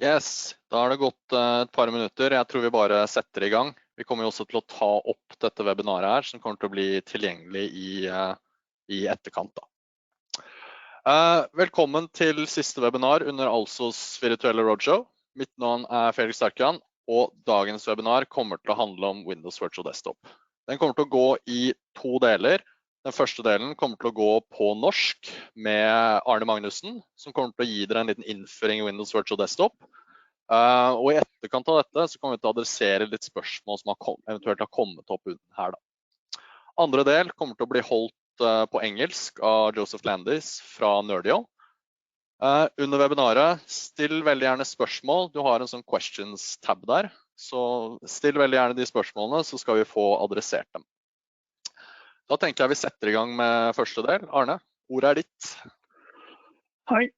Yes, da har det gått et par minutter. Jeg tror vi bare setter i gang. Vi kommer jo også til å ta opp dette webinaret her, som kommer til å bli tilgjengelig i etterkant da. Velkommen til siste webinar under ALSOs virtuelle roadshow. Mitt navn er Felix Starkian, og dagens webinar kommer til å handle om Windows Virtual Desktop. Den kommer til å gå i 2 deler. Den første delen kommer til å gå på norsk med Arne Magnussen, som kommer til å gi dere en liten innføring i Windows Virtual Desktop. Og i etterkant av dette så kommer vi til å adressere litt spørsmål som eventuelt har kommet opp her da. Andre del kommer til å bli holdt på engelsk av Joseph Landis fra Nerdio. Under webinaret, still veldig gjerne spørsmål. Du har en sånn questions-tab der, så still veldig gjerne de spørsmålene, så skal vi få adressert dem. Da tenker jeg vi setter i gang med første del. Arne, ordet er ditt. Hei,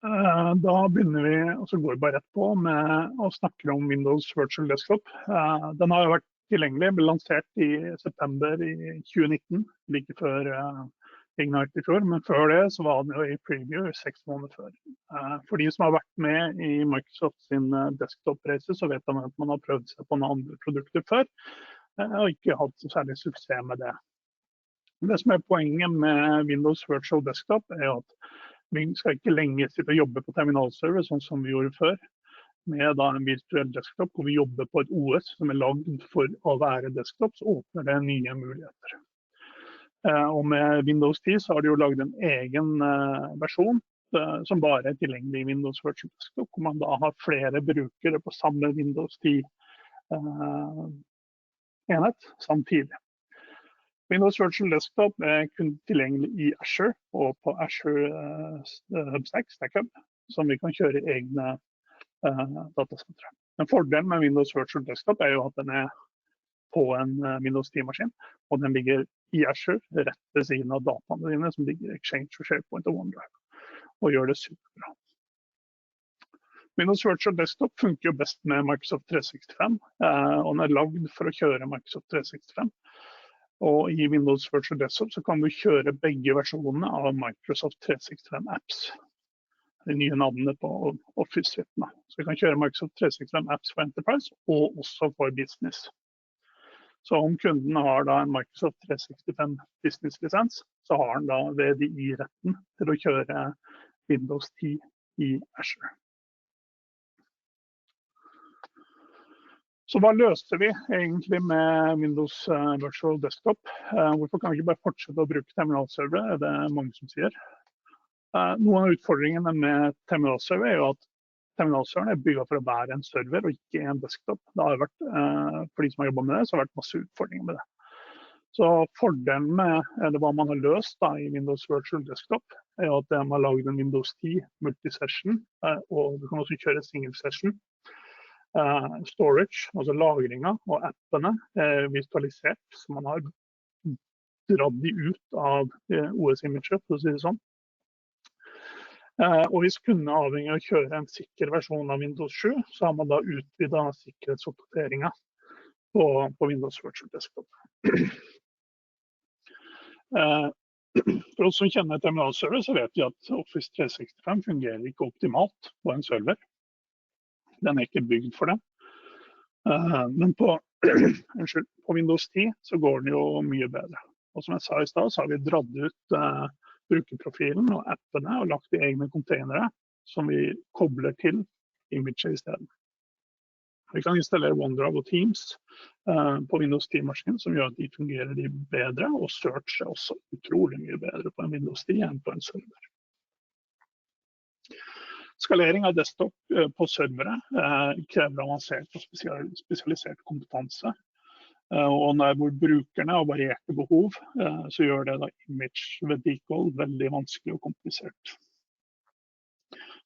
da begynner vi, og så går vi bare rett på med å snakke om Windows Virtual Desktop. Den har jo vært tilgjengelig, ble lansert i september i 2019, like før Ignite i fjor, men før det så var den jo i preview 6 måneder før. For de som har vært med i Microsoft sin desktop-reise, så vet man at man har prøvd seg på noen andre produkter før, og ikke hatt så særlig suksess med det. Det som er poenget med Windows Virtual Desktop er at vi skal ikke lenger sitte og jobbe på terminalserver, sånn som vi gjorde før, med da en virtuell desktop hvor vi jobber på et OS som er laget for å være desktop, så åpner det nye muligheter. Og med Windows 10 så har de jo laget en egen versjon som bare er tilgjengelig i Windows Virtual Desktop, hvor man da har flere brukere på samme Windows 10 enhet samtidig. Windows Virtual Desktop er kun tilgjengelig i Azure og på Azure Stack Hub, som vi kan kjøre i egne datasentre. Men fordelen med Windows Virtual Desktop er jo at den er på en Windows 10-maskin, og den ligger i Azure rett ved siden av dataene dine, som ligger i Exchange og SharePoint og OneDrive, og gjør det superbra. Windows Virtual Desktop funker jo best med Microsoft 365, og den er lagd for å kjøre Microsoft 365. Og i Windows Virtual Desktop så kan du kjøre begge versjonene av Microsoft 365 apps. De nye navnene på Office-suitene. Så vi kan kjøre Microsoft 365 apps for Enterprise og også for Business. Så om kunden har da en Microsoft 365 Business-lisens, så har han da VDI-retten til å kjøre Windows 10 i Azure. Så hva løser vi egentlig med Windows Virtual Desktop? Hvorfor kan vi ikke bare fortsette å bruke terminalservere? Det er mange som sier. Noen av utfordringene med terminalserver er jo at terminalserveren er bygget for å være en server og ikke en desktop. Det har vært, for de som har jobbet med det, så har det vært masse utfordringer med det. Så fordelen med hva man har løst da, i Windows Virtual Desktop er at man har laget en Windows 10 multisession, og du kan også kjøre single session. Storage, altså lagringen og appene er visualisert, så man har dratt de ut av OS-imaget, for å si det sånn. Og hvis kunden er avhengig av å kjøre en sikker versjon av Windows 7, så har man da utvidet sikkerhetsoppdateringen på Windows Virtual Desktop. For oss som kjenner terminalserver, så vet vi at Office 365 fungerer ikke optimalt på en server. Den er ikke bygd for det. Men på Windows 10 så går den jo mye bedre. Og som jeg sa i sted, så har vi dratt ut brukerprofilen og appene og lagt i egne containere som vi kobler til imaget i stedet. Vi kan installere OneDrive og Teams på Windows 10-maskinen, som gjør at de fungerer bedre, og Search er også utrolig mye bedre på en Windows 10 enn på en server. Skalering av desktop på servere krever avansert og spesialisert kompetanse. Og hvor brukerne har varierte behov, så gjør det da image vedlikehold veldig vanskelig og komplisert.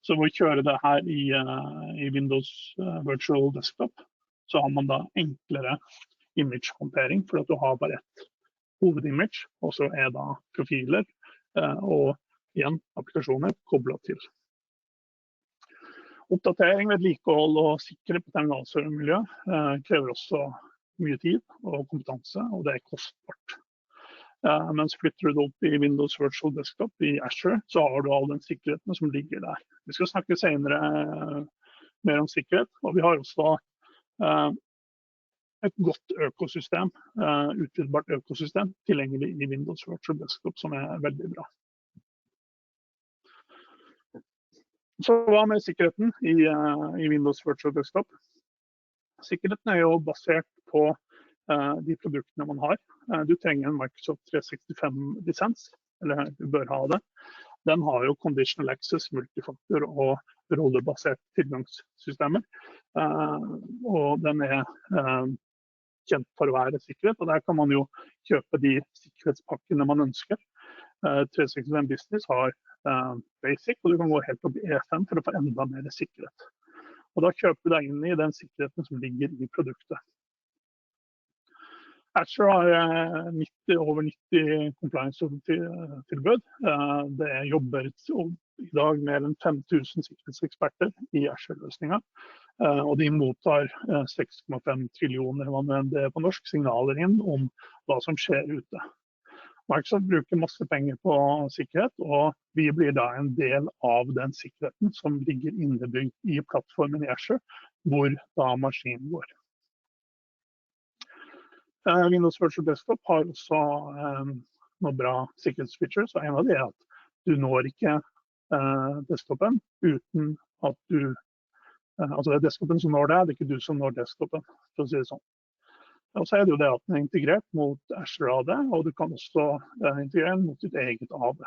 Så ved å kjøre det her i Windows Virtual Desktop, så har man da enklere image-håndtering, for at du har bare ett hovedimage, og så er da profiler og igjen applikasjoner koblet til. Oppdatering, vedlikehold og sikkerhet på terminalservermiljø krever også mye tid og kompetanse, og det er kostbart. Mens flytter du det opp i Windows Virtual Desktop i Azure, så har du all den sikkerheten som ligger der. Vi skal snakke senere mer om sikkerhet. Og vi har også et godt økosystem, utvidbart økosystem, tilgjengelig i Windows Virtual Desktop, som veldig bra. Så hva med sikkerheten i Windows Virtual Desktop? Sikkerheten jo basert på de produktene man har. Du trenger en Microsoft 365-lisens, eller du bør ha det. Den har jo conditional access, multifaktor og rollebasert tilgangssystemer. Og den kjent for å være sikkerhet, og der kan man jo kjøpe de sikkerhetspakkene man ønsker. 365 Business har Basic, og du kan gå helt opp i E5 for å få enda mer sikkerhet. Og da kjøper du deg inn i den sikkerheten som ligger i produktet. Azure har over 90 compliance-tilbud. Det jobber i dag mer enn 5000 sikkerhetseksperter i Azure-løsninger. Og de mottar 6,5 trillioner på norsk signaler inn om hva som skjer ute. Microsoft bruker masse penger på sikkerhet, og vi blir da en del av den sikkerheten som ligger innebygd i plattformen i Azure, hvor da maskinen går. Windows Virtual Desktop har også noen bra sikkerhetsfeatures, og en av det at du når ikke desktopen uten at du, altså det desktopen som når det er ikke du som når desktopen, for å si det sånn. Og så det jo det at den integrert mot Azure AD, og du kan også integrere mot ditt eget AD.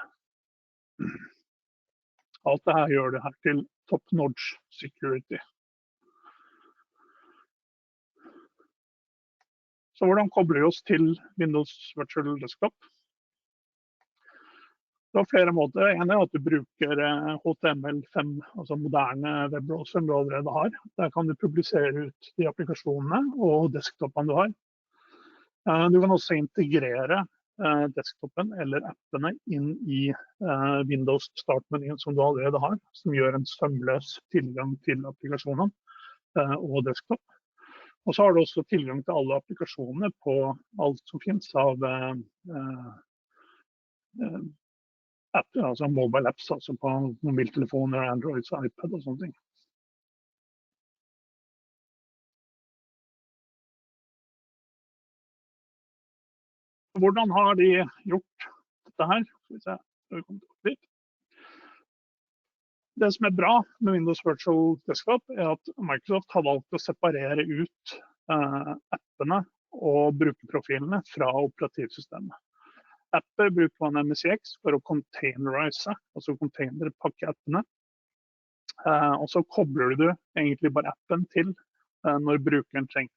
Alt det her gjør det her til top-notch security. Så hvordan kobler vi oss til Windows Virtual Desktop? Det flere måter. En at du bruker HTML5, altså moderne webbrowser du allerede har. Der kan du publisere ut de applikasjonene og desktopene du har. Du kan også integrere desktopen eller appene inn i Windows Start-menyen som du allerede har, som gjør en sømløs tilgang til applikasjonen og desktop. Og så har du også tilgang til alle applikasjonene på alt som finnes av apper, altså mobile apps, altså på mobiltelefoner, Android, iPad og sånne ting. Hvordan har de gjort dette her? Det som bra med Windows Virtual Desktop at Microsoft har valgt å separere ut appene og brukerprofilene fra operativsystemet. Apper bruker man MSX for å containerise, altså containerpakke appene. Og så kobler du egentlig bare appen til når brukeren trenger.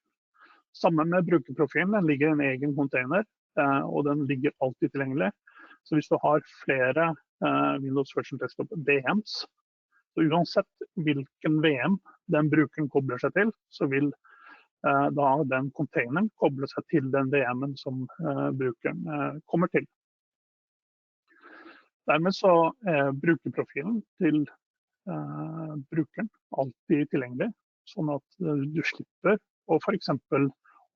Sammen med brukerprofilen, den ligger i en egen container, og den ligger alltid tilgjengelig. Så hvis du har flere Windows Virtual Desktop VMs, så uansett hvilken VM den brukeren kobler seg til, så vil da den containeren koble seg til den VM-en som brukeren kommer til. Dermed så brukerprofilen til brukeren alltid tilgjengelig, sånn at du slipper å for eksempel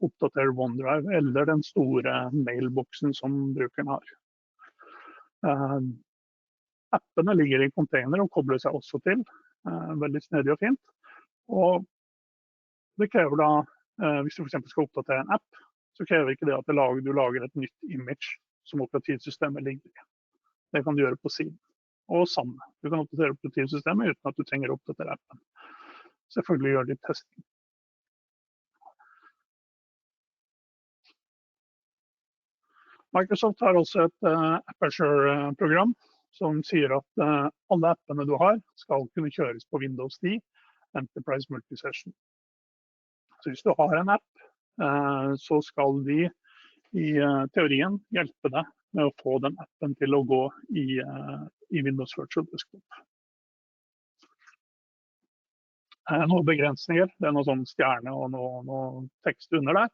oppdatere OneDrive eller den store mailboksen som brukeren har. Appene ligger i container og kobler seg også til, veldig snedig og fint. Og det krever da, hvis du for eksempel skal oppdatere en app, så krever ikke det at du lager et nytt image som operativsystemet ligger i. Det kan du gjøre på siden. Og samme, du kan oppdatere operativsystemet uten at du trenger å oppdatere appen. Selvfølgelig gjør de testing. Microsoft har også et Aperture-program som sier at alle appene du har skal kunne kjøres på Windows 10 Enterprise Multisession. Så hvis du har en app, så skal de i teorien hjelpe deg med å få den appen til å gå i Windows Virtual Desktop. Noen begrensninger, det noe sånn stjerne og noe tekst under der,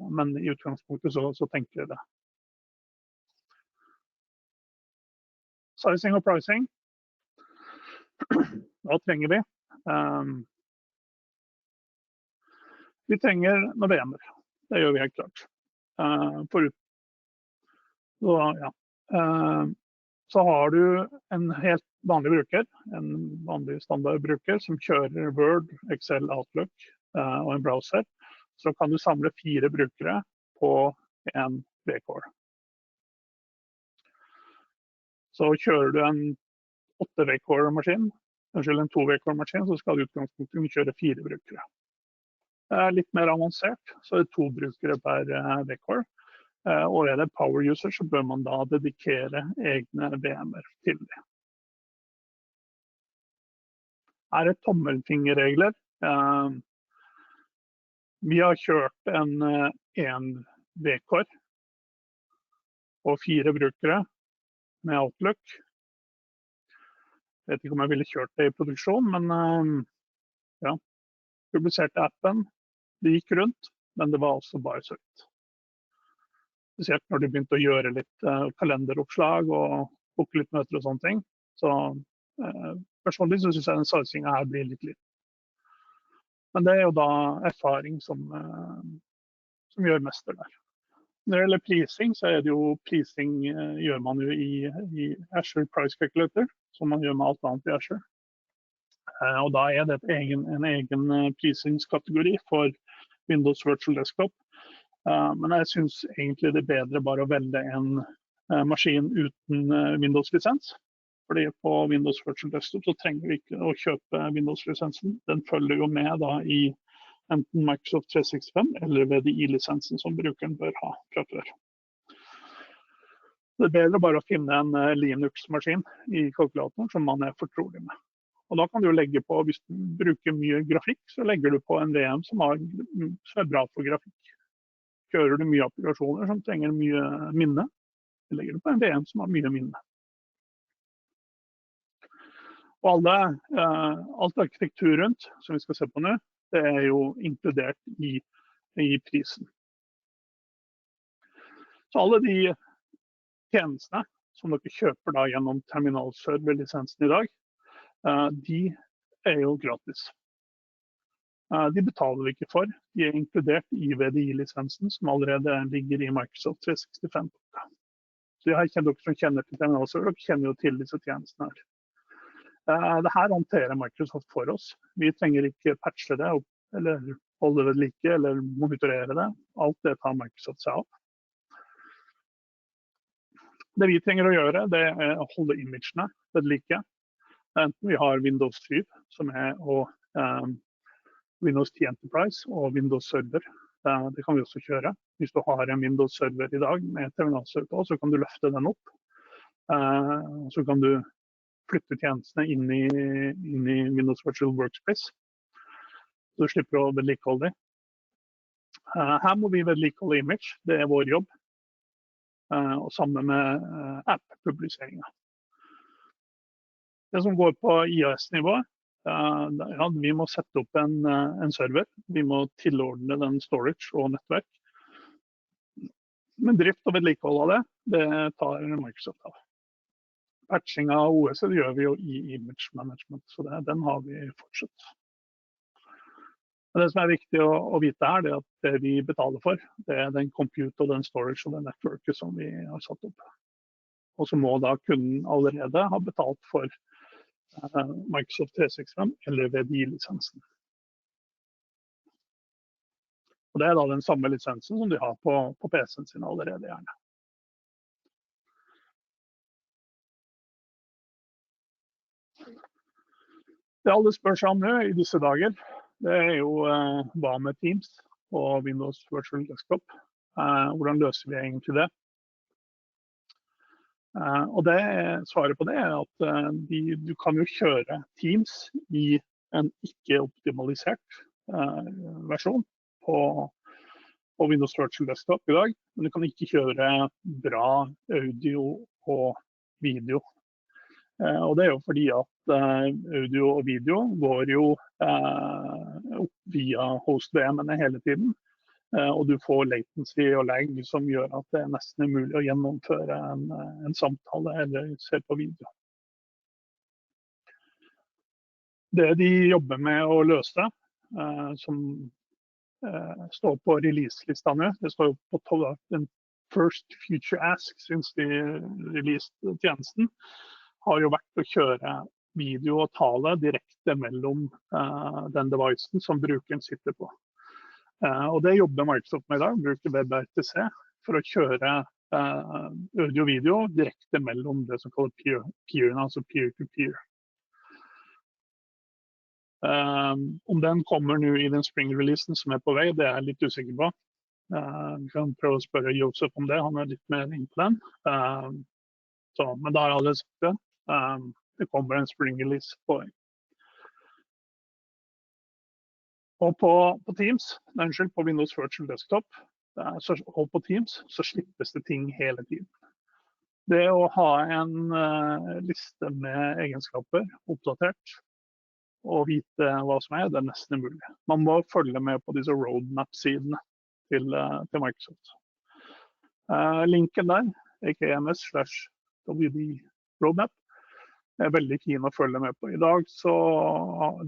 men i utgangspunktet så tenker jeg det. Sizing og pricing. Hva trenger vi? Vi trenger noen VM-er. Det gjør vi helt klart. Så har du en helt vanlig bruker, en vanlig standardbruker som kjører Word, Excel, Outlook og en browser, så kan du samle 4 brukere på en V-core. Så kjører du en 8 V-core-maskin, en 2 V-core-maskin, så skal du i utgangspunktet kjøre 4 brukere. Litt mer avansert, så er det 2 brukere per V-core. Og er det power user, så bør man da dedikere egne VM-er til det. Her er tommelfingerregler. Vi har kjørt en V-core og 4 brukere med Outlook. Jeg vet ikke om jeg ville kjørt det i produksjon, men ja, publiserte appen. Det gikk rundt, men det var også bare så vidt. Spesielt når de begynte å gjøre litt kalenderoppslag og booke litt møter og sånne ting. Så personlig så synes jeg den satsingen her blir litt liten. Men det er jo da erfaring som gjør mester der. Når det gjelder prising, så er det jo prising gjør man jo i Azure Price Calculator, som man gjør med alt annet i Azure. Og da er det en egen prisingskategori for Windows Virtual Desktop. Men jeg synes egentlig det er bedre bare å velge en maskin uten Windows-lisens. Fordi på Windows Virtual Desktop så trenger vi ikke å kjøpe Windows-lisensen. Den følger jo med da i enten Microsoft 365 eller VDI-lisensen som brukeren bør ha fra før. Det er bedre bare å finne en Linux-maskin i kalkulatoren som man er fortrolig med. Og da kan du legge på, hvis du bruker mye grafikk, så legger du på en VM som er bra for grafikk. Kjører du mye applikasjoner som trenger mye minne, så legger du på en VM som har mye minne. Og alt arkitektur rundt, som vi skal se på nå, det er jo inkludert i prisen. Så alle de tjenestene som dere kjøper da gjennom terminalserver-lisensen i dag, de er jo gratis. De betaler vi ikke for. De er inkludert i VDI-lisensen som allerede ligger i Microsoft 365. Så jeg kjenner dere som kjenner til terminalserver, dere kjenner jo til disse tjenestene her. Det her håndterer Microsoft for oss. Vi trenger ikke patche det, eller holde det like, eller monitorere det. Alt det tar Microsoft seg av. Det vi trenger å gjøre, det er å holde imagene ved like. Enten vi har Windows 7, som er Windows 10 Enterprise og Windows Server. Det kan vi også kjøre. Hvis du har en Windows Server i dag med terminalserver på, så kan du løfte den opp. Så kan du flytte tjenestene inn i Windows Virtual Workspace. Så du slipper å vedlikeholde dem. Her må vi vedlikeholde image. Det er vår jobb. Og sammen med app-publiseringen. Det som går på IAS-nivå, ja, vi må sette opp en server. Vi må tilordne den storage og nettverk. Men drift og vedlikehold av det tar Microsoft av. Patching av OS det gjør vi jo i image management, så den har vi fortsatt. Men det som er viktig å vite her, det er at det vi betaler for, det er den compute og den storage og den networket som vi har satt opp. Og så må da kunden allerede ha betalt for Microsoft 365 eller VDI-lisensen. Og det er da den samme lisensen som de har på PC-en sin allerede gjerne. Det alle spør seg om nå i disse dager, det er jo hva med Teams og Windows Virtual Desktop. Hvordan løser vi egentlig det? Og svaret på det er at du kan jo kjøre Teams i en ikke-optimalisert versjon på Windows Virtual Desktop i dag, men du kan ikke kjøre bra audio og video. Og det er jo fordi at audio og video går jo opp via host-VM-ene hele tiden. Og du får latency og lag som gjør at det nesten umulig å gjennomføre en samtale eller se på video. Det de jobber med å løse, som står på release-lista nå, det står på den first future ask since de released tjenesten, har jo vært å kjøre video og tale direkte mellom den devicen som brukeren sitter på. Og det jobber Microsoft med i dag, bruker WebRTC for å kjøre audio og video direkte mellom det som kalles peer, altså peer-to-peer. Om den kommer nå i den spring-releasen som er på vei, det er jeg litt usikker på. Vi kan prøve å spørre Josef om det, han er litt mer inn på den. Men da har alle sagt det. Det kommer en spring-release på vei. Og på Windows Virtual Desktop og på Teams så slippes det ting hele tiden. Det å ha en liste med egenskaper oppdatert og vite hva som er, det er nesten umulig. Man må følge med på disse roadmap-sidene til Microsoft. Linken der, AKMS/WD roadmap, er veldig fin å følge med på. I dag så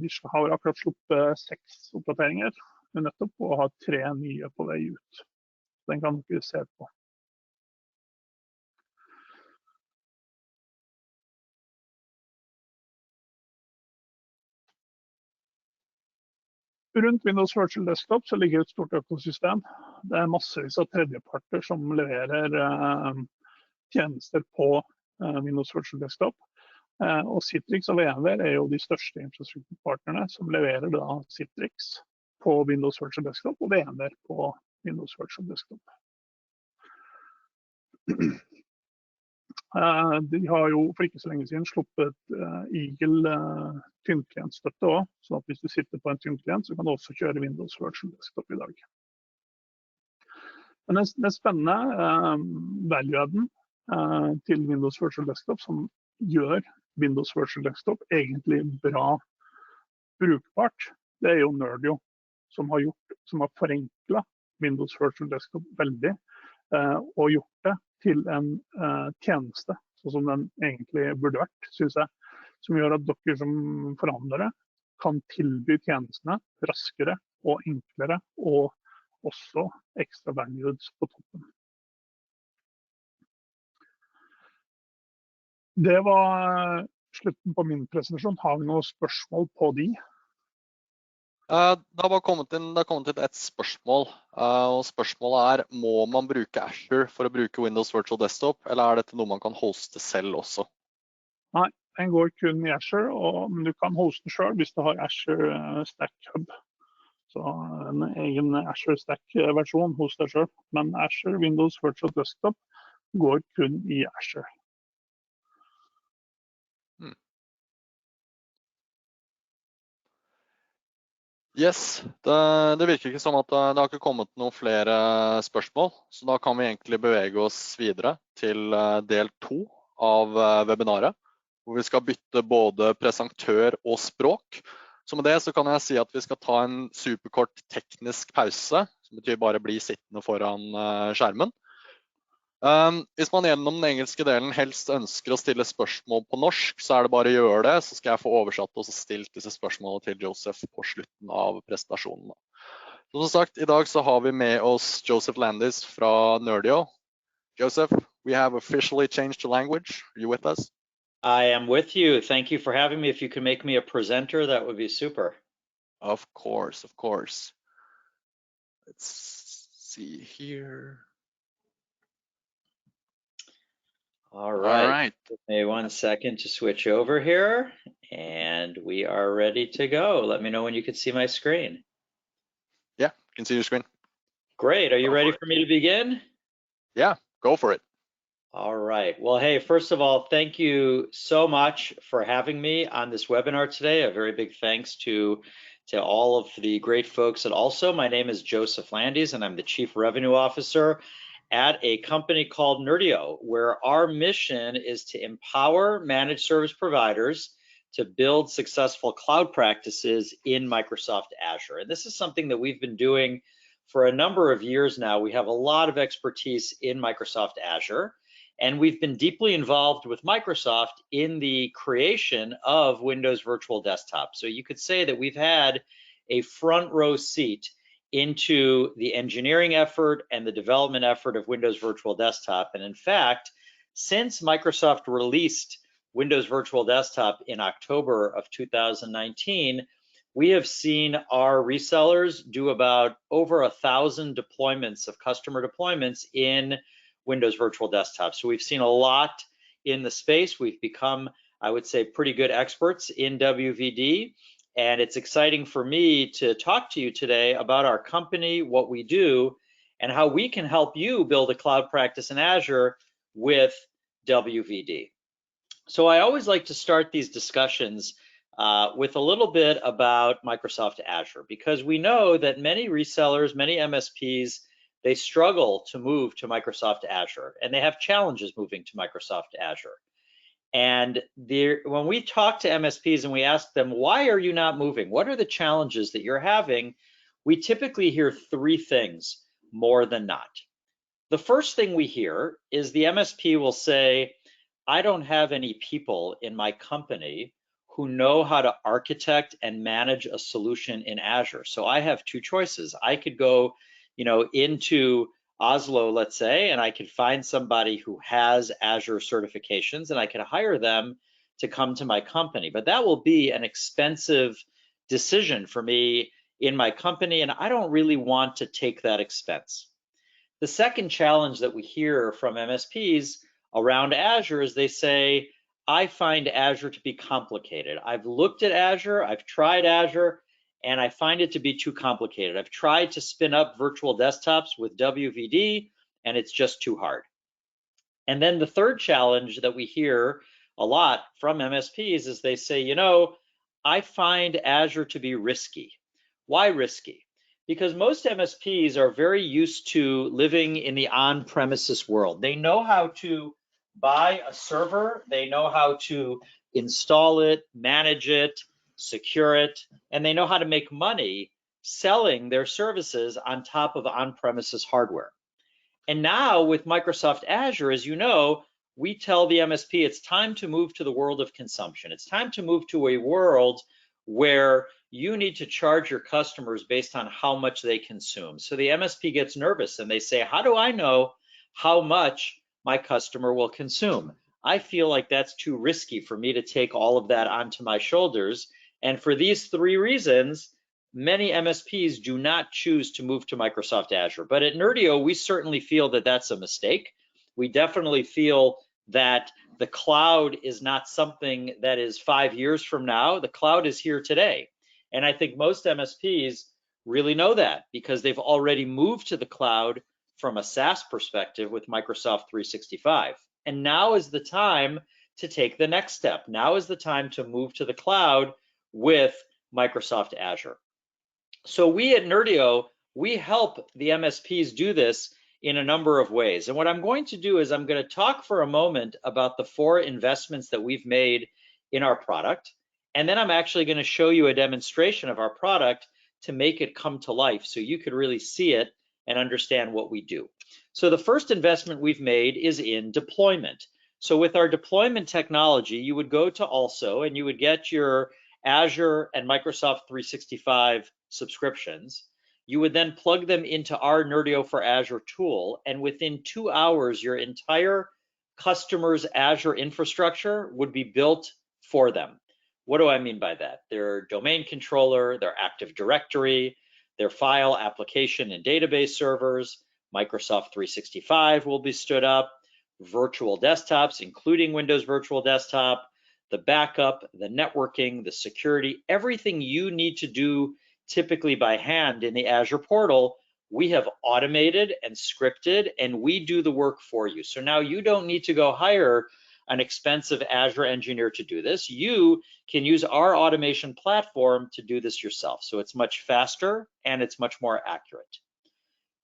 de har akkurat sluppet 6 oppdateringer nettopp, og har 3 nye på vei ut. Den kan dere se på. Rundt Windows Virtual Desktop så ligger et stort økosystem. Det er massevis av tredjeparter som leverer tjenester på Windows Virtual Desktop. Og Citrix og VMware er jo de største infrastrukturpartnerne som leverer da Citrix på Windows Virtual Desktop og VMware på Windows Virtual Desktop. De har jo for ikke så lenge siden sluppet Eagle tynnklient-støtte også, så at hvis du sitter på en tynnklient så kan du også kjøre Windows Virtual Desktop i dag. Men det er spennende value-adden til Windows Virtual Desktop som gjør Windows Virtual Desktop egentlig bra brukbart. Det er jo Nerdio som har forenklet Windows Virtual Desktop veldig, og gjort det til en tjeneste, sånn som den egentlig burde vært, synes jeg, som gjør at dere som forhandlere kan tilby tjenestene raskere og enklere, og også ekstra values på toppen. Det var slutten på min presentasjon. Har vi noen spørsmål på de? Det har kommet inn et spørsmål, og spørsmålet må man bruke Azure for å bruke Windows Virtual Desktop, eller er dette noe man kan hoste selv også? Nei, den går kun i Azure, men du kan hoste selv hvis du har Azure Stack Hub. Så en egen Azure Stack-versjon hos deg selv, men Azure Windows Virtual Desktop går kun i Azure. Yes, det virker ikke som at det har ikke kommet noen flere spørsmål, så da kan vi egentlig bevege oss videre til del 2 av webinaret, hvor vi skal bytte både presentør og språk. Så med det så kan jeg si at vi skal ta en superkort teknisk pause, som betyr bare bli sittende foran skjermen. Hvis man gjennom den engelske delen helst ønsker å stille spørsmål på norsk, så er det bare å gjøre det, så skal jeg få oversatt og stilt disse spørsmålene til Joseph på slutten av presentasjonen. Så som sagt, i dag så har vi med oss Joseph Landis fra Nerdio. Joseph, we have officially changed the language. Are you with us? I am with you. Thank you for having me. If you can make me a presenter, that would be super. Of course, of course. Let's see here. All right. Give me 1 second to switch over here, and we are ready to go. Let me know when you can see my screen. Yeah, I can see your screen. Great. Are you ready for me to begin? Yeah, go for it. All right. Well, hey, first of all, thank you so much for having me on this webinar today. A very big thanks to all of the great folks. And also, my name is Joseph Landis, and I'm the Chief Revenue Officer at a company called Nerdio, where our mission is to empower managed service providers to build successful cloud practices in Microsoft Azure. And this is something that we've been doing for a number of years now. We have a lot of expertise in Microsoft Azure, and we've been deeply involved with Microsoft in the creation of Windows Virtual Desktop. So you could say that we've had a front row seat into the engineering effort and the development effort of Windows Virtual Desktop. And in fact, since Microsoft released Windows Virtual Desktop in October of 2019, we have seen our resellers do about over 1,000 deployments of customer deployments in Windows Virtual Desktop. So we've seen a lot in the space. We've become, I would say, pretty good experts in WVD. And it's exciting for me to talk to you today about our company, what we do, and how we can help you build a cloud practice in Azure with WVD. So I always like to start these discussions with a little bit about Microsoft Azure, because we know that many resellers, many MSPs, they struggle to move to Microsoft Azure, and they have challenges moving to Microsoft Azure. And when we talk to MSPs and we ask them, why are you not moving? What are the challenges that you're having? We typically hear three things more than not. The first thing we hear is the MSP will say, I don't have any people in my company who know how to architect and manage a solution in Azure. So I have two choices. I could go, into Oslo, let's say, and I could find somebody who has Azure certifications and I could hire them to come to my company. But that will be an expensive decision for me in my company, and I don't really want to take that expense. The second challenge that we hear from MSPs around Azure is they say, I find Azure to be complicated. I've looked at Azure, I've tried Azure, and I find it to be too complicated. I've tried to spin up virtual desktops with WVD, and it's just too hard. And then the third challenge that we hear a lot from MSPs is they say, I find Azure to be risky. Why risky? Because most MSPs are very used to living in the on-premises world. They know how to buy a server, they know how to install it, manage it, secure it, and they know how to make money selling their services on top of on-premises hardware. And now with Microsoft Azure, as you know, we tell the MSP it's time to move to the world of consumption. It's time to move to a world where you need to charge your customers based on how much they consume. So the MSP gets nervous and they say, how do I know how much my customer will consume? I feel like that's too risky for me to take all of that onto my shoulders. And for these three reasons, many MSPs do not choose to move to Microsoft Azure. But at Nerdio, we certainly feel that that's a mistake. We definitely feel that the cloud is not something that is 5 years from now. The cloud is here today. And I think most MSPs really know that because they've already moved to the cloud from a SaaS perspective with Microsoft 365. And now is the time to take the next step. Now is the time to move to the cloud with Microsoft Azure. So we at Nerdio, we help the MSPs do this in a number of ways. And what I'm going to do is I'm going to talk for a moment about the 4 investments that we've made in our product. And then I'm actually going to show you a demonstration of our product to make it come to life so you could really see it and understand what we do. So the first investment we've made is in deployment. So with our deployment technology, you would go to Also and you would get your Azure and Microsoft 365 subscriptions. You would then plug them into our Nerdio for Azure tool, and within 2 hours, your entire customer's Azure infrastructure would be built for them. What do I mean by that? Their domain controller, their Active Directory, their file, application, and database servers, Microsoft 365 will be stood up, virtual desktops, including Windows Virtual Desktop, the backup, the networking, the security, everything you need to do typically by hand in the Azure portal, we have automated and scripted, and we do the work for you. So now you don't need to go hire an expensive Azure engineer to do this. You can use our automation platform to do this yourself. So it's much faster and it's much more accurate.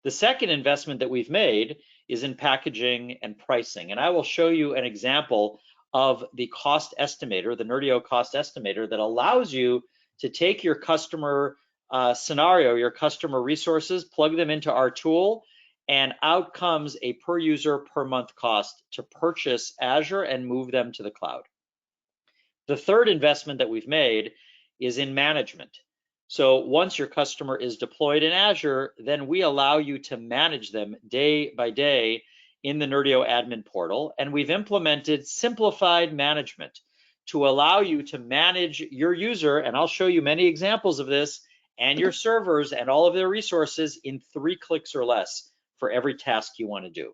The second investment that we've made is in packaging and pricing. And I will show you an example of the cost estimator, the Nerdio cost estimator, that allows you to take your customer scenario, your customer resources, plug them into our tool, and out comes a per user per month cost to purchase Azure and move them to the cloud. The third investment that we've made is in management. So once your customer is deployed in Azure, then we allow you to manage them day by day in the Nerdio admin portal, and we've implemented simplified management to allow you to manage your user, and I'll show you many examples of this, and your servers and all of their resources in 3 clicks or less for every task you want to do.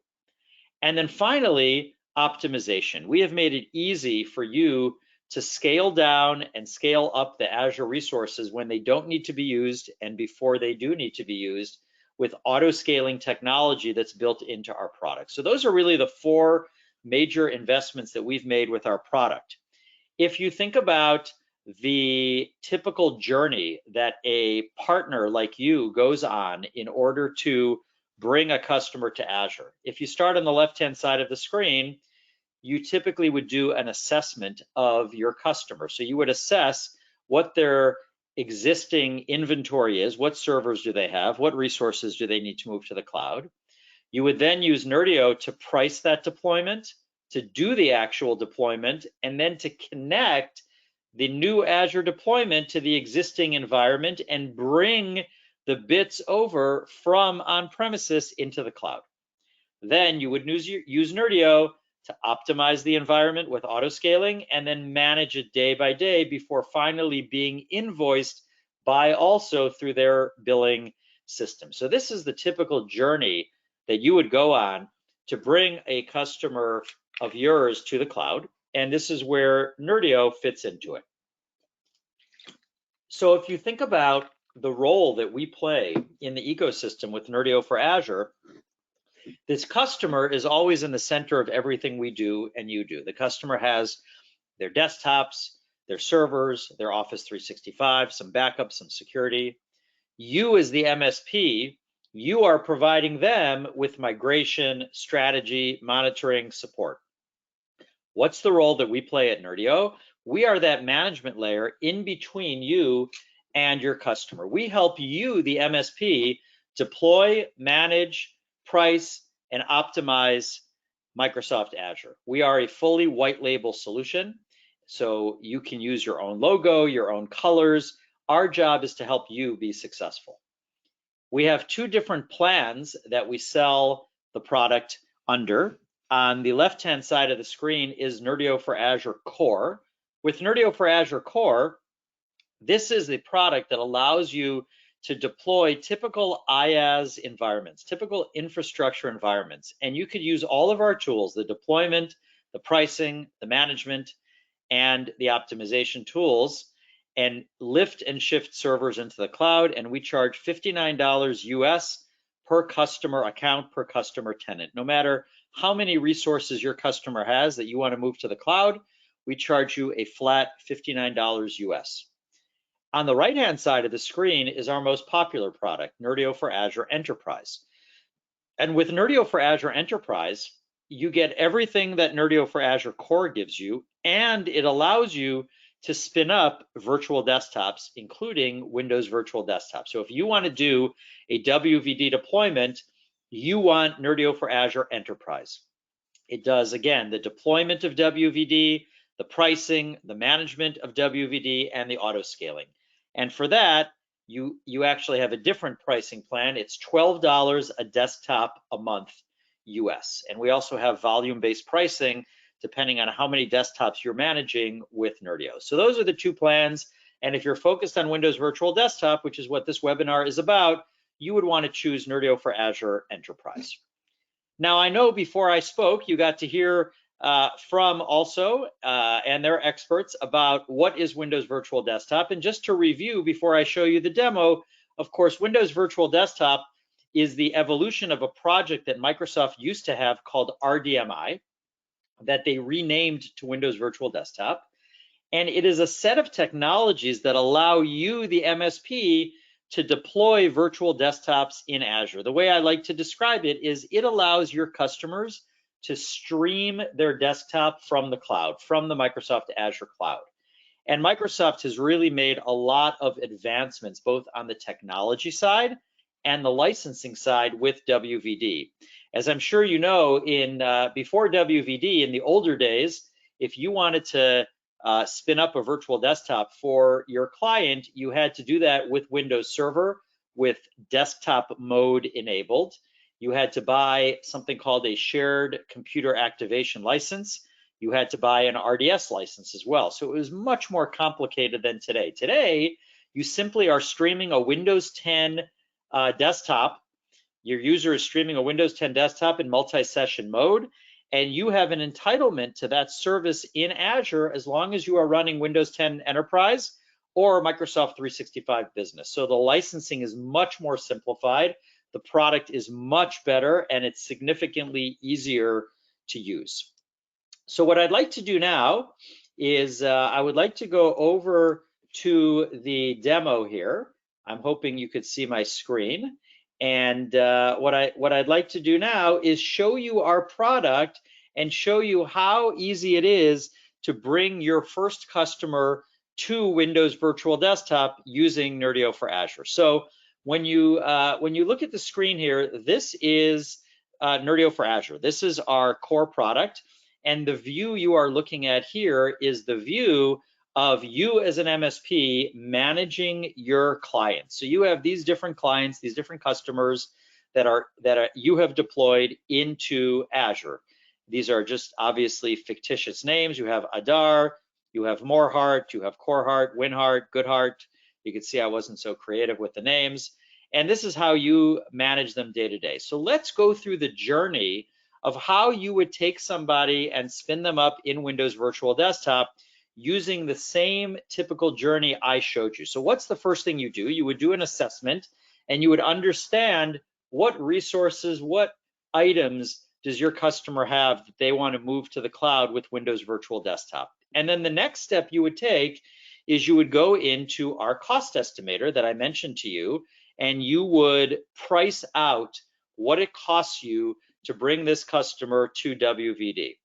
And then finally, optimization. We have made it easy for you to scale down and scale up the Azure resources when they don't need to be used and before they do need to be used with auto scaling technology that's built into our product. So those are really the 4 major investments that we've made with our product. If you think about the typical journey that a partner like you goes on in order to bring a customer to Azure, if you start on the left-hand side of the screen, you typically would do an assessment of your customer. So you would assess what their existing inventory is, what servers do they have, what resources do they need to move to the cloud. You would then use Nerdio to price that deployment, to do the actual deployment, and then to connect the new Azure deployment to the existing environment and bring the bits over from on-premises into the cloud. Then you would use Nerdio to optimize the environment with auto scaling and then manage it day by day before finally being invoiced by also through their billing system. So this is the typical journey that you would go on to bring a customer of yours to the cloud, and this is where Nerdio fits into it. So if you think about the role that we play in the ecosystem with Nerdio for Azure, this customer is always in the center of everything we do and you do. The customer has their desktops, their servers, their Office 365, some backup, some security. You as the MSP, you are providing them with migration, strategy, monitoring, support. What's the role that we play at Nerdio? We are that management layer in between you and your customer. We help you, the MSP, deploy, manage, price, and optimize Microsoft Azure. We are a fully white label solution, so you can use your own logo, your own colors. Our job is to help you be successful. We have 2 different plans that we sell the product under. On the left-hand side of the screen is Nerdio for Azure Core. With Nerdio for Azure Core, this is the product that allows you to deploy typical IaaS environments, typical infrastructure environments. And you could use all of our tools, the deployment, the pricing, the management, and the optimization tools, and lift and shift servers into the cloud. And we charge $59 US per customer account, per customer tenant. No matter how many resources your customer has that you want to move to the cloud, we charge you a flat $59 US. On the right-hand side of the screen is our most popular product, Nerdio for Azure Enterprise. And with Nerdio for Azure Enterprise, you get everything that Nerdio for Azure Core gives you, and it allows you to spin up virtual desktops, including Windows Virtual Desktop. So if you want to do a WVD deployment, you want Nerdio for Azure Enterprise. It does, again, the deployment of WVD, the pricing, the management of WVD, and the auto scaling. And for that, you actually have a different pricing plan. It's $12 a desktop a month US. And we also have volume-based pricing depending on how many desktops you're managing with Nerdio. So those are the 2 plans. And if you're focused on Windows Virtual Desktop, which is what this webinar is about, you would want to choose Nerdio for Azure Enterprise. Now, I know before I spoke, you got to hear from also and their experts about what is Windows Virtual Desktop. And just to review before I show you the demo, of course, Windows Virtual Desktop is the evolution of a project that Microsoft used to have called RDMI that they renamed to Windows Virtual Desktop. And it is a set of technologies that allow you, the MSP, to deploy virtual desktops in Azure. The way I like to describe it is it allows your customers to stream their desktop from the cloud, from the Microsoft Azure cloud. And Microsoft has really made a lot of advancements, both on the technology side and the licensing side with WVD. As I'm sure you know, before WVD, in the older days, if you wanted to spin up a virtual desktop for your client, you had to do that with Windows Server with desktop mode enabled. you had to buy something called a shared computer activation license. You had to buy an RDS license as well. So it was much more complicated than today. Today, you simply are streaming a Windows 10 desktop. Your user is streaming a Windows 10 desktop in multi-session mode, and you have an entitlement to that service in Azure as long as you are running Windows 10 Enterprise or Microsoft 365 Business. So the licensing is much more simplified. The product is much better, and it's significantly easier to use. So what I'd like to do now is I would like to go over to the demo here. I'm hoping you could see my screen. And what I'd like to do now is show you our product and show you how easy it is to bring your first customer to Windows Virtual Desktop using Nerdio for Azure. So when you look at the screen here, this is Nerdio for Azure. This is our core product. And the view you are looking at here is the view of you as an MSP managing your clients. So you have these different clients, these different customers that you have deployed into Azure. These are just obviously fictitious names. You have Adar, you have Moreheart, you have Coreheart, Winheart, Goodheart. You can see I wasn't so creative with the names. And this is how you manage them day to day. So let's go through the journey of how you would take somebody and spin them up in Windows Virtual Desktop using the same typical journey I showed you. So what's the first thing you do? You would do an assessment, and you would understand what resources, what items does your customer have that they want to move to the cloud with Windows Virtual Desktop. And then the next step you would take is you would go into our cost estimator that I mentioned to you, and you would price out what it costs you to bring this customer to WVD.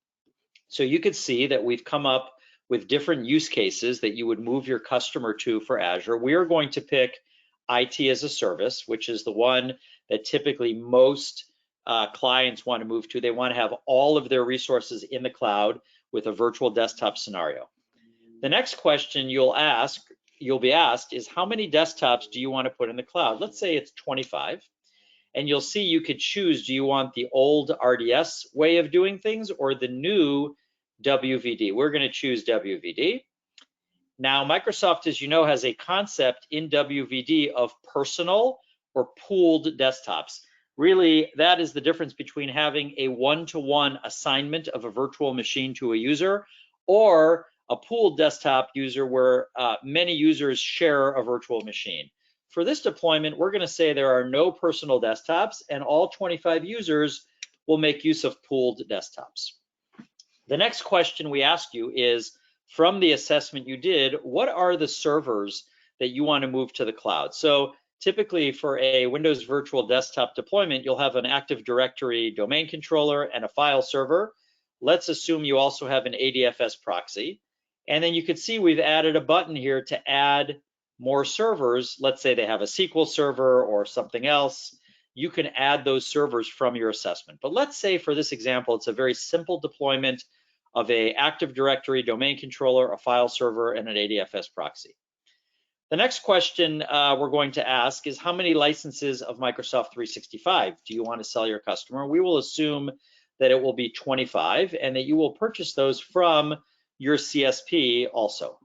So you could see that we've come up with different use cases that you would move your customer to for Azure. We are going to pick IT as a service, which is the one that typically most clients want to move to. They want to have all of their resources in the cloud with a virtual desktop scenario. The next question you'll be asked is, how many desktops do you want to put in the cloud? Let's say it's 25. And you'll see you could choose, do you want the old RDS way of doing things or the new WVD? We're going to choose WVD. Now, Microsoft, as you know, has a concept in WVD of personal or pooled desktops. Really, that is the difference between having a one-to-one assignment of a virtual machine to a user or a pooled desktop user where many users share a virtual machine. For this deployment, we're going to say there are no personal desktops, and all 25 users will make use of pooled desktops. The next question we ask you is, from the assessment you did, what are the servers that you want to move to the cloud? So typically for a Windows Virtual Desktop deployment, you'll have an Active Directory domain controller and a file server. Let's assume you also have an ADFS proxy. And then you can see we've added a button here to add more servers. Let's say they have a SQL server or something else. You can add those servers from your assessment. But let's say for this example, it's a very simple deployment of a Active Directory domain controller, a file server, and an ADFS proxy. The next question we're going to ask is, how many licenses of Microsoft 365 do you want to sell your customer? We will assume that it will be 25 and that you will purchase those from your CSP also.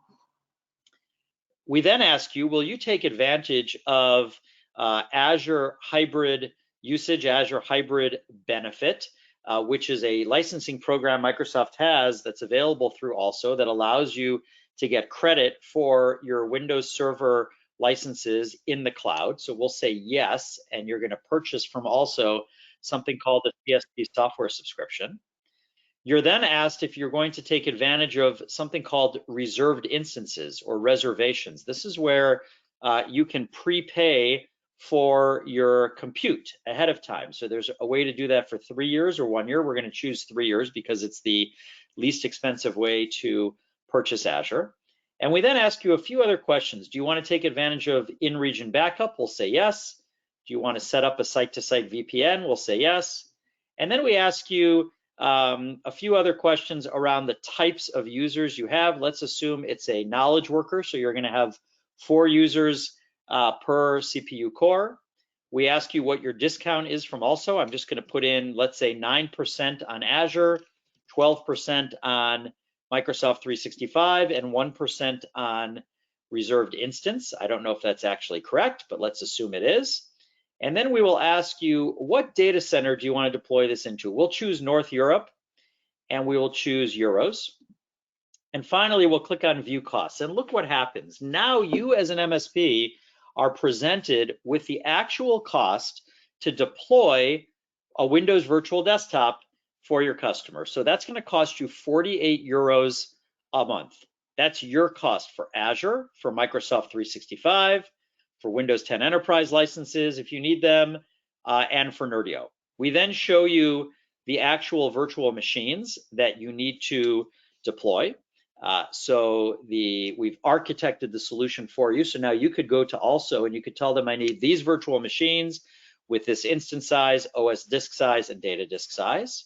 We then ask you, will you take advantage of Azure Hybrid Usage, Azure Hybrid Benefit, which is a licensing program Microsoft has that's available through also that allows you to get credit for your Windows Server licenses in the cloud. So we'll say yes, and you're going to purchase from also something called the CSP software subscription. You're then asked if you're going to take advantage of something called reserved instances or reservations. This is where you can prepay for your compute ahead of time. So there's a way to do that for 3 years or 1 year. We're going to choose 3 years because it's the least expensive way to purchase Azure. And we then ask you a few other questions. Do you want to take advantage of in-region backup? We'll say yes. Do you want to set up a site-to-site VPN? We'll say yes. And then we ask you a few other questions around the types of users you have. Let's assume it's a knowledge worker. So you're going to have 4 users per CPU core. We ask you what your discount is from also. I'm just going to put in, let's say 9% on Azure, 12% on Microsoft 365, and 1% on reserved instance. I don't know if that's actually correct, but let's assume it is. And then we will ask you, what data center do you want to deploy this into? We'll choose North Europe, and we will choose euros. And finally, we'll click on view costs, and look what happens. Now you as an MSP are presented with the actual cost to deploy a Windows Virtual Desktop for your customer. So that's going to cost you 48 euros a month. That's your cost for Azure, for Microsoft 365, for Windows 10 Enterprise licenses if you need them, and for Nerdio. We then show you the actual virtual machines that you need to deploy. We've architected the solution for you. So now you could go to also and you could tell them I need these virtual machines with this instance size, OS disk size, and data disk size.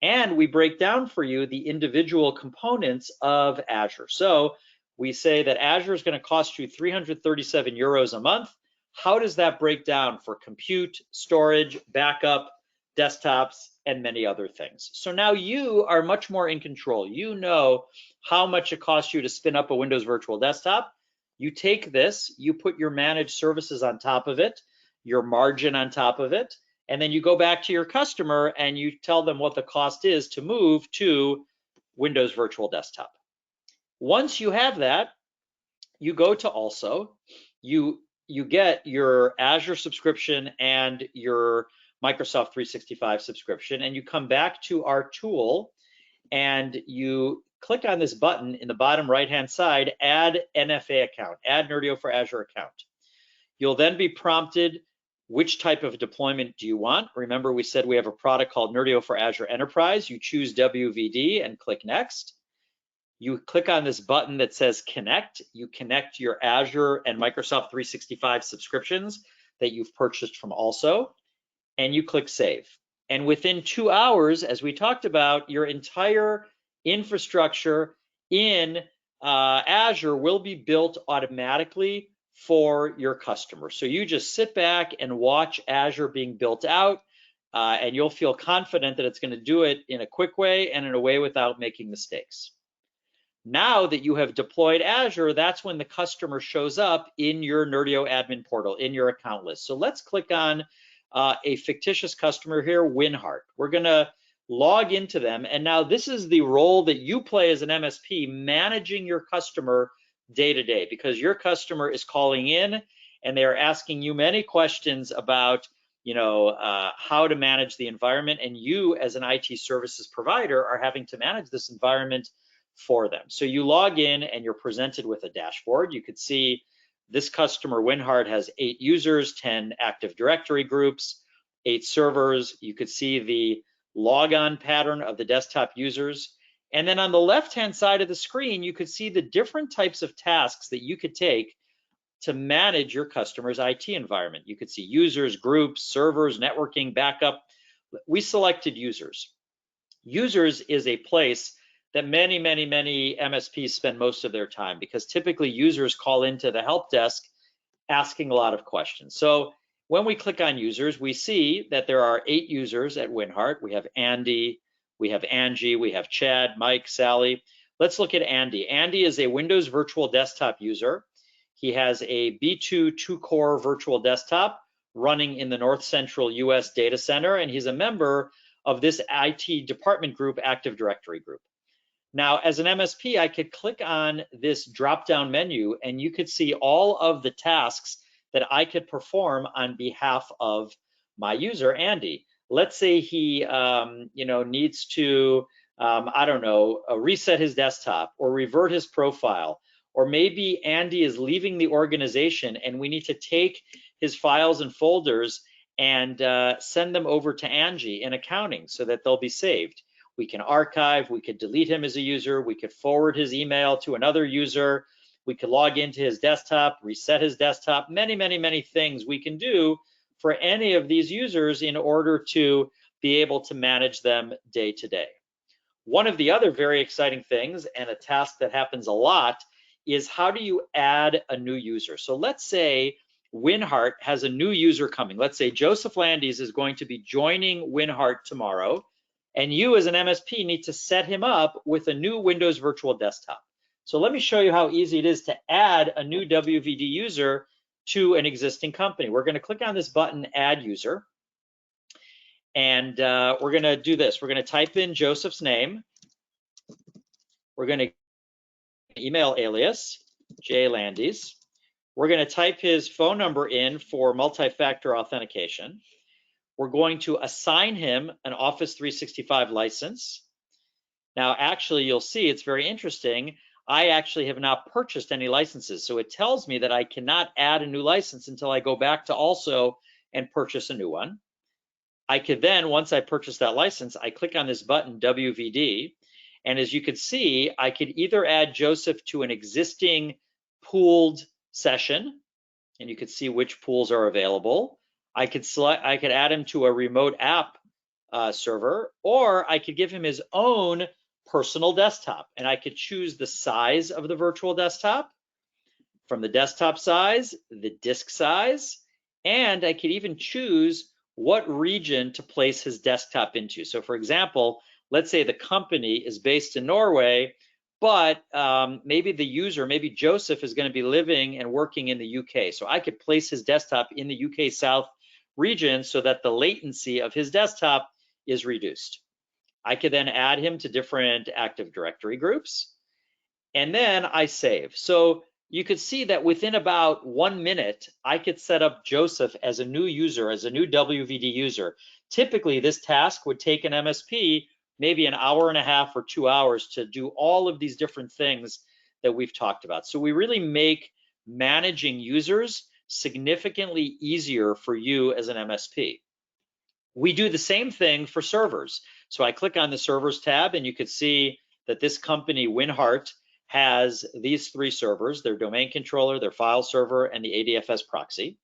And we break down for you the individual components of Azure. So we say that Azure is going to cost you 337 euros a month. How does that break down for compute, storage, backup, desktops, and many other things? So now you are much more in control. You know how much it costs you to spin up a Windows Virtual Desktop. You take this, you put your managed services on top of it, your margin on top of it, and then you go back to your customer and you tell them what the cost is to move to Windows Virtual Desktop. Once you have that, you go to also, you get your Azure subscription and your Microsoft 365 subscription, and you come back to our tool and you click on this button in the bottom right-hand side, add NFA account, add Nerdio for Azure account. You'll then be prompted, which type of deployment do you want? Remember, we said we have a product called Nerdio for Azure Enterprise. You choose WVD and click next. You click on this button that says connect. You connect your Azure and Microsoft 365 subscriptions that you've purchased from also, and you click save. And within 2 hours, as we talked about, your entire infrastructure in Azure will be built automatically for your customer. So you just sit back and watch Azure being built out, and you'll feel confident that it's going to do it in a quick way and in a way without making mistakes. Now that you have deployed Azure, that's when the customer shows up in your Nerdio admin portal, in your account list. So let's click on a fictitious customer here, Winhart. We're going to log into them, and now this is the role that you play as an MSP, managing your customer day to day, because your customer is calling in and they are asking you many questions about, how to manage the environment, and you as an IT services provider are having to manage this environment for them. So you log in and you're presented with a dashboard. You could see this customer, Winhart, has 8 users, 10 Active Directory groups, 8 servers. You could see the logon pattern of the desktop users. And then on the left-hand side of the screen, you could see the different types of tasks that you could take to manage your customer's IT environment. You could see users, groups, servers, networking, backup. We selected users. Users is a place that many MSPs spend most of their time, because typically users call into the help desk asking a lot of questions. So when we click on users, we see that there are 8 users at Winhart. We have Andy, we have Angie, we have Chad, Mike, Sally. Let's look at Andy. Andy is a Windows Virtual Desktop user. He has a B2 2-core virtual desktop running in the North Central US data center, and he's a member of this IT department group, Active Directory group. Now, as an MSP, I could click on this drop-down menu and you could see all of the tasks that I could perform on behalf of my user, Andy. Let's say he needs to, reset his desktop or revert his profile, or maybe Andy is leaving the organization and we need to take his files and folders and send them over to Angie in accounting so that they'll be saved. We can archive, we could delete him as a user, we could forward his email to another user, we could log into his desktop, reset his desktop, many things we can do for any of these users in order to be able to manage them day to day. One of the other very exciting things, and a task that happens a lot, is how do you add a new user? So let's say Winhart has a new user coming. Let's say Joseph Landis is going to be joining Winhart tomorrow, and you as an MSP need to set him up with a new Windows Virtual Desktop. So let me show you how easy it is to add a new WVD user to an existing company. We're going to click on this button, Add User, and we're going to do this. We're going to type in Joseph's name. We're going to email alias, jlandis. We're going to type his phone number in for multi-factor authentication. We're going to assign him an Office 365 license. Now, actually, you'll see it's very interesting. I actually have not purchased any licenses, so it tells me that I cannot add a new license until I go back to also and purchase a new one. I could then, once I purchase that license, I click on this button, WVD, and as you can see, I could either add Joseph to an existing pooled session, and you could see which pools are available. I could add him to a remote app server, or I could give him his own personal desktop, and I could choose the size of the virtual desktop, from the desktop size, the disk size, and I could even choose what region to place his desktop into. So for example, let's say the company is based in Norway, but maybe the user, maybe Joseph, is going to be living and working in the UK. So I could place his desktop in the UK South region so that the latency of his desktop is reduced. I could then add him to different Active Directory groups, and then I save. So you could see that within about 1 minute, I could set up Joseph as a new user, as a new WVD user. Typically, this task would take an MSP maybe an hour and a half or 2 hours to do all of these different things that we've talked about. So we really make managing users significantly easier for you as an MSP. We do the same thing for servers. So I click on the servers tab, and you could see that this company, Winhart, has these 3 servers, their domain controller, their file server, and the ADFS proxy.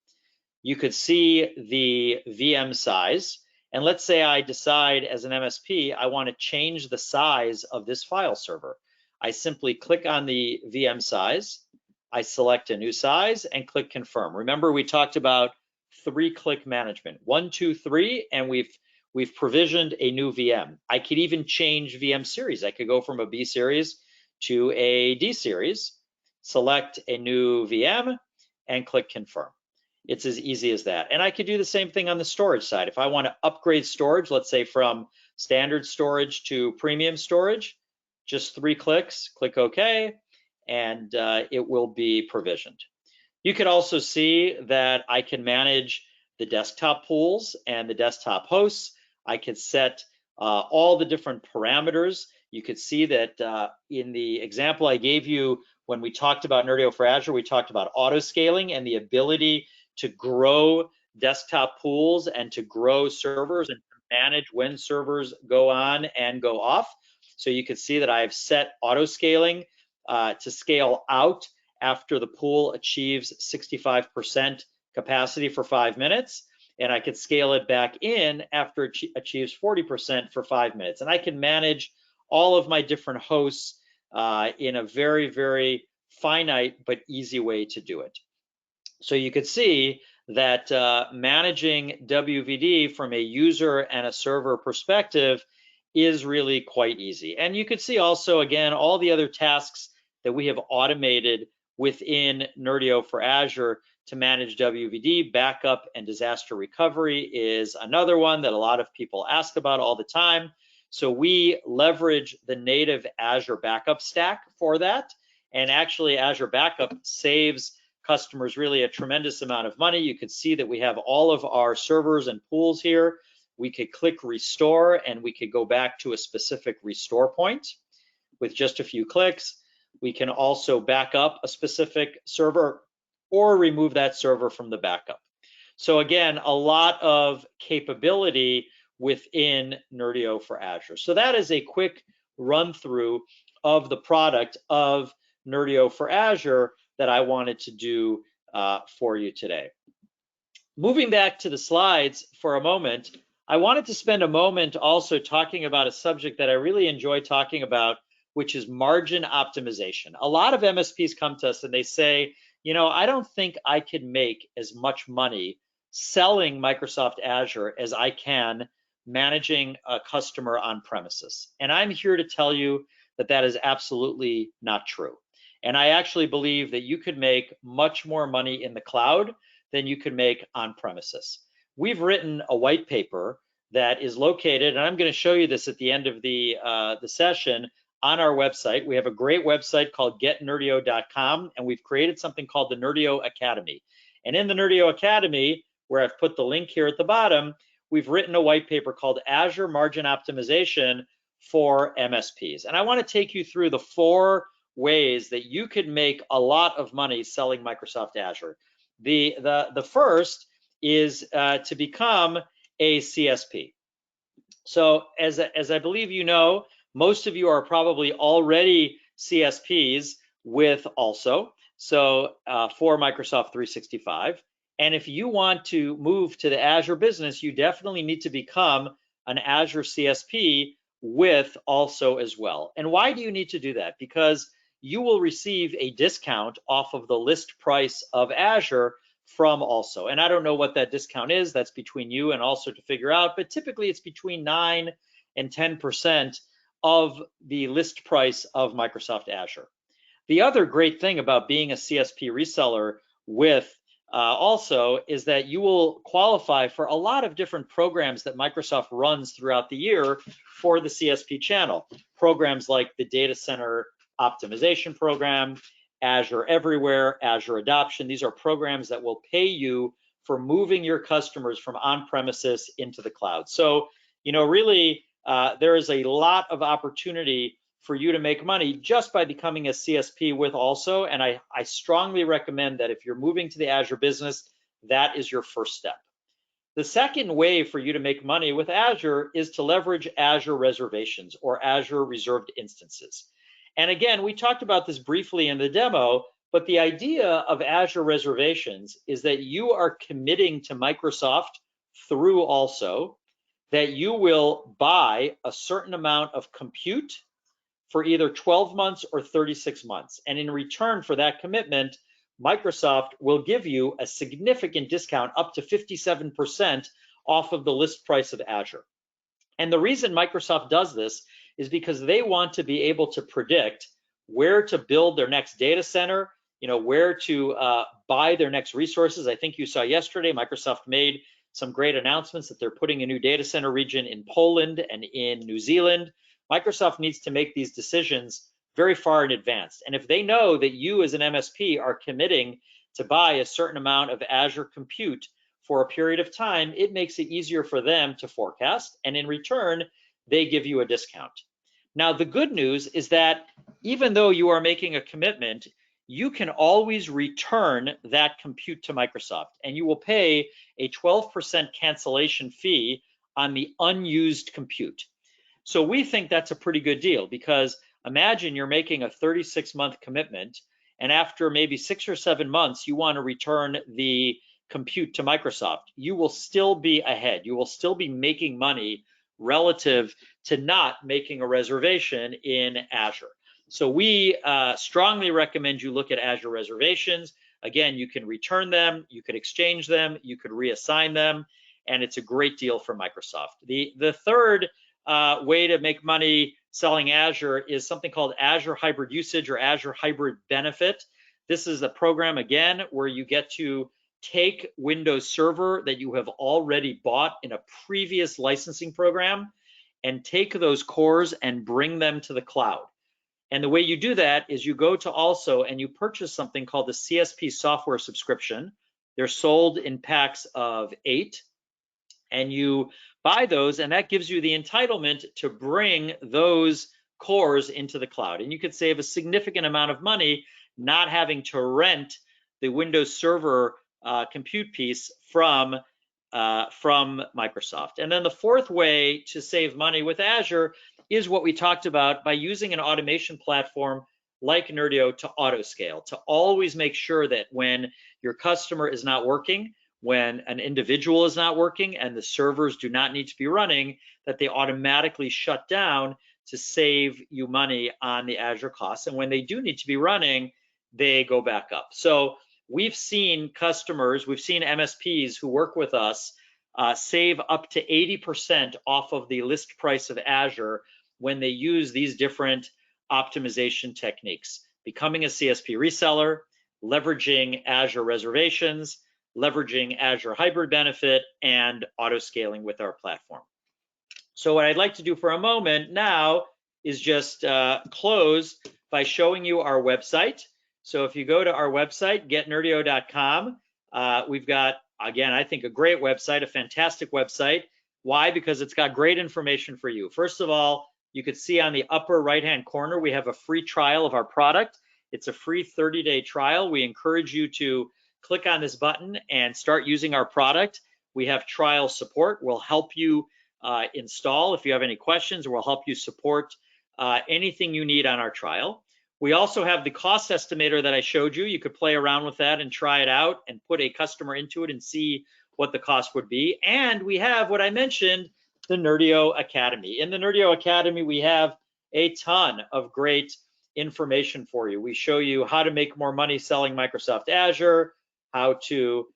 You could see the VM size. And let's say I decide as an MSP, I want to change the size of this file server. I simply click on the VM size, I select a new size, and click confirm. Remember, we talked about 3-click management, 1, 2, 3, and we've provisioned a new VM. I could even change VM series. I could go from a B series to a D series, select a new VM, and click confirm. It's as easy as that. And I could do the same thing on the storage side. If I want to upgrade storage, let's say from standard storage to premium storage, just 3 clicks, click OK, and it will be provisioned. You could also see that I can manage the desktop pools and the desktop hosts. I could set all the different parameters. You could see that in the example I gave you when we talked about Nerdio for Azure, we talked about auto scaling and the ability to grow desktop pools and to grow servers and manage when servers go on and go off. So you can see that I've set auto scaling to scale out after the pool achieves 65% capacity for 5 minutes, and I could scale it back in after it achieves 40% for 5 minutes. And I can manage all of my different hosts in a very, very finite but easy way to do it. So you could see that managing WVD from a user and a server perspective is really quite easy. And you could see also, again, all the other tasks that we have automated within Nerdio for Azure to manage WVD. Backup and disaster recovery is another one that a lot of people ask about all the time. So we leverage the native Azure Backup stack for that. And actually, Azure Backup saves customers really a tremendous amount of money. You could see that we have all of our servers and pools here. We could click restore, and we could go back to a specific restore point with just a few clicks. We can also back up a specific server or remove that server from the backup. So again, a lot of capability within Nerdio for Azure. So that is a quick run through of the product of Nerdio for Azure that I wanted to do for you today. Moving back to the slides for a moment, I wanted to spend a moment also talking about a subject that I really enjoy talking about, which is margin optimization. A lot of MSPs come to us and they say, I don't think I could make as much money selling Microsoft Azure as I can managing a customer on premises. And I'm here to tell you that that is absolutely not true. And I actually believe that you could make much more money in the cloud than you could make on premises. We've written a white paper that is located, and I'm going to show you this at the end of the session, on our website. We have a great website called getnerdio.com, and we've created something called the Nerdio Academy. And in the Nerdio Academy, where I've put the link here at the bottom, we've written a white paper called Azure Margin Optimization for MSPs. And I want to take you through the 4 ways that you could make a lot of money selling Microsoft Azure. The first is to become a CSP. So as I believe you know, most of you are probably already CSPs with Also, so for Microsoft 365. And if you want to move to the Azure business, you definitely need to become an Azure CSP with Also as well. And why do you need to do that? Because you will receive a discount off of the list price of Azure from Also. And I don't know what that discount is. That's between you and Also to figure out, but typically it's between 9 and 10% of the list price of Microsoft Azure. The other great thing about being a CSP reseller with Also is that you will qualify for a lot of different programs that Microsoft runs throughout the year for the CSP channel. Programs like the Data Center Optimization Program, Azure Everywhere, Azure Adoption. These are programs that will pay you for moving your customers from on-premises into the cloud. So, really, there is a lot of opportunity for you to make money just by becoming a CSP with Also. And I strongly recommend that if you're moving to the Azure business, that is your first step. The second way for you to make money with Azure is to leverage Azure reservations or Azure reserved instances. And again, we talked about this briefly in the demo, but the idea of Azure reservations is that you are committing to Microsoft through Also that you will buy a certain amount of compute for either 12 months or 36 months. And in return for that commitment, Microsoft will give you a significant discount up to 57% off of the list price of Azure. And the reason Microsoft does this is because they want to be able to predict where to build their next data center, where to buy their next resources. I think you saw yesterday, Microsoft made some great announcements that they're putting a new data center region in Poland and in New Zealand. Microsoft needs to make these decisions very far in advance. And if they know that you as an MSP are committing to buy a certain amount of Azure compute for a period of time, it makes it easier for them to forecast. And in return, they give you a discount. Now, the good news is that even though you are making a commitment, you can always return that compute to Microsoft, and you will pay a 12% cancellation fee on the unused compute. So we think that's a pretty good deal, because imagine you're making a 36-month commitment, and after maybe 6 or 7 months, you want to return the compute to Microsoft. You will still be ahead. You will still be making money relative to not making a reservation in Azure. So we strongly recommend you look at Azure reservations. Again, you can return them, you could exchange them, you could reassign them, and it's a great deal for Microsoft. The third way to make money selling Azure is something called Azure Hybrid Usage or Azure Hybrid Benefit. This is a program, again, where you get to take Windows Server that you have already bought in a previous licensing program and take those cores and bring them to the cloud. And the way you do that is you go to Also and you purchase something called the CSP software subscription. They're sold in packs of 8, and you buy those, and that gives you the entitlement to bring those cores into the cloud. And you could save a significant amount of money not having to rent the Windows Server compute piece from Microsoft. And then the fourth way to save money with Azure is what we talked about, by using an automation platform like Nerdio to auto-scale, to always make sure that when your customer is not working, when an individual is not working and the servers do not need to be running, that they automatically shut down to save you money on the Azure costs. And when they do need to be running, they go back up. So we've seen customers, we've seen MSPs who work with us save up to 80% off of the list price of Azure when they use these different optimization techniques, becoming a CSP reseller, leveraging Azure reservations, leveraging Azure hybrid benefit, and auto scaling with our platform. So what I'd like to do for a moment now is just close by showing you our website. So if you go to our website, getnerdio.com, we've got, again, I think a great website, a fantastic website. Why? Because it's got great information for you. First of all, you could see on the upper right-hand corner, we have a free trial of our product. It's a free 30-day trial. We encourage you to click on this button and start using our product. We have trial support. We'll help you install if you have any questions, or we'll help you support anything you need on our trial. We also have the cost estimator that I showed you. You could play around with that and try it out and put a customer into it and see what the cost would be. And we have what I mentioned, the Nerdio Academy. In the Nerdio Academy, we have a ton of great information for you. We show you how to make more money selling Microsoft Azure, how to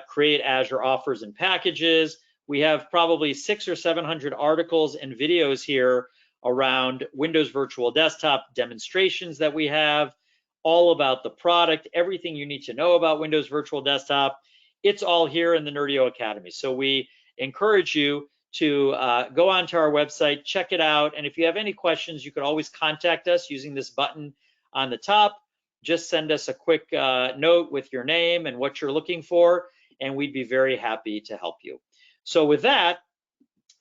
create Azure offers and packages. We have probably 600 or 700 articles and videos here around Windows Virtual Desktop demonstrations that we have, all about the product, everything you need to know about Windows Virtual Desktop. It's all here in the Nerdio Academy. So we encourage you to go onto our website, check it out, and if you have any questions, you could always contact us using this button on the top. Just send us a quick note with your name and what you're looking for, and we'd be very happy to help you. So with that,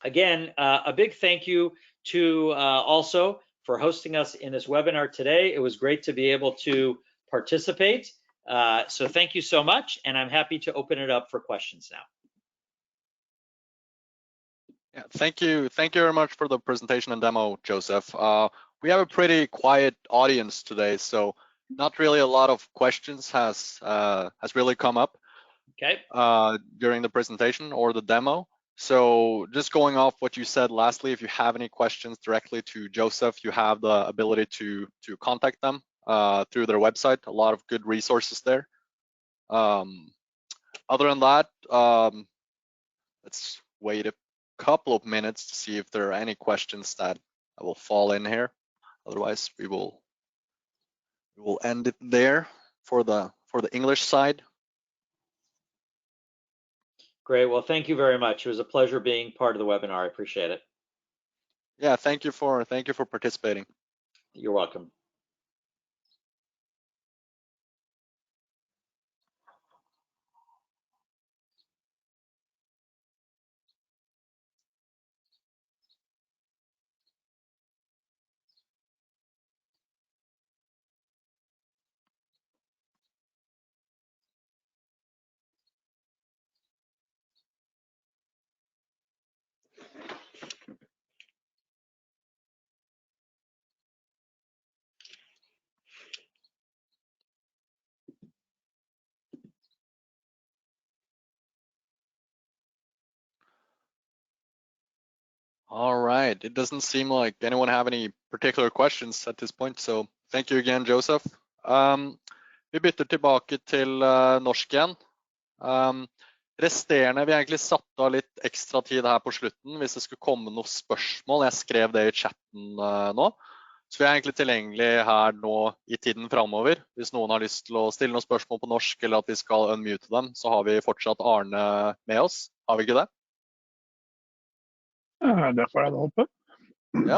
again, a big thank you to also for hosting us in this webinar today. It was great to be able to participate. So thank you so much, and I'm happy to open it up for questions now. Yeah, thank you very much for the presentation and demo, Joseph. We have a pretty quiet audience today, so not really a lot of questions has really come up during the presentation or the demo. So just going off what you said lastly, if you have any questions directly to Joseph, you have the ability to contact them through their website. A lot of good resources there. Other than that, let's wait a couple of minutes to see if there are any questions that will fall in here. Otherwise, we will end it there for the English side. Great. Well, thank you very much. It was a pleasure being part of the webinar. I appreciate it. Yeah, thank you for participating. You're welcome. All right. It doesn't seem like anyone have any particular questions at this point, so thank you again, Joseph. Vi bytter tilbake til norsk igjen. Resterende, vi har egentlig satt av litt ekstra tid her på slutten hvis det skulle komme noen spørsmål. Jeg skrev det i chatten nå. Så vi er egentlig tilgjengelig her nå i tiden fremover. Hvis noen har lyst til å stille noen spørsmål på norsk, eller at vi skal unmute dem, så har vi fortsatt Arne med oss. Har vi ikke det? Det får jeg da håpe. Ja,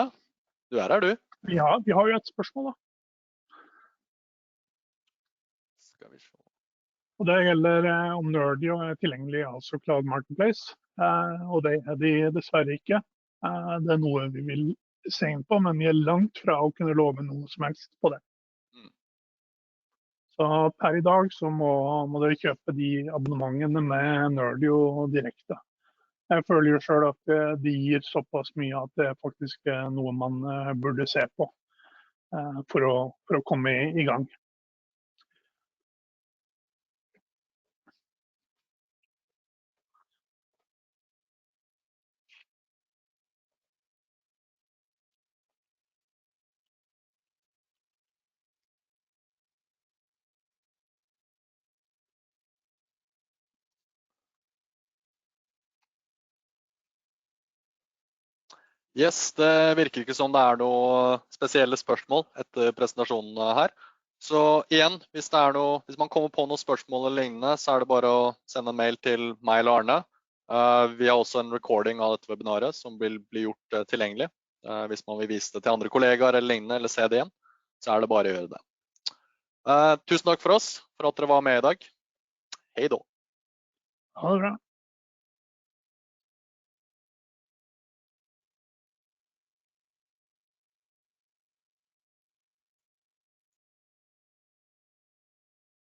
du er her, du. Ja, vi har jo et spørsmål da. Skal vi se. Og det gjelder om Nerdio er tilgjengelig i Azure Cloud Marketplace. Og det er de dessverre ikke. Det er noe vi vil se inn på, men vi er langt fra å kunne love noe som helst på det. Så per i dag så må dere kjøpe de abonnementene med Nerdio direkte. Jeg føler jo selv at de gir såpass mye at det faktisk er noe man burde se på for å komme i gang. Yes, det virker ikke som det er noe spesielle spørsmål etter presentasjonen her. Så igjen, hvis man kommer på noen spørsmål eller lignende, så er det bare å sende en mail til meg eller Arne. Vi har også en recording av dette webinaret som vil bli gjort tilgjengelig. Hvis man vil vise det til andre kollegaer eller lignende, eller se det igjen, så er det bare å gjøre det. Tusen takk for oss, for at dere var med i dag. Hei da. Ha det bra.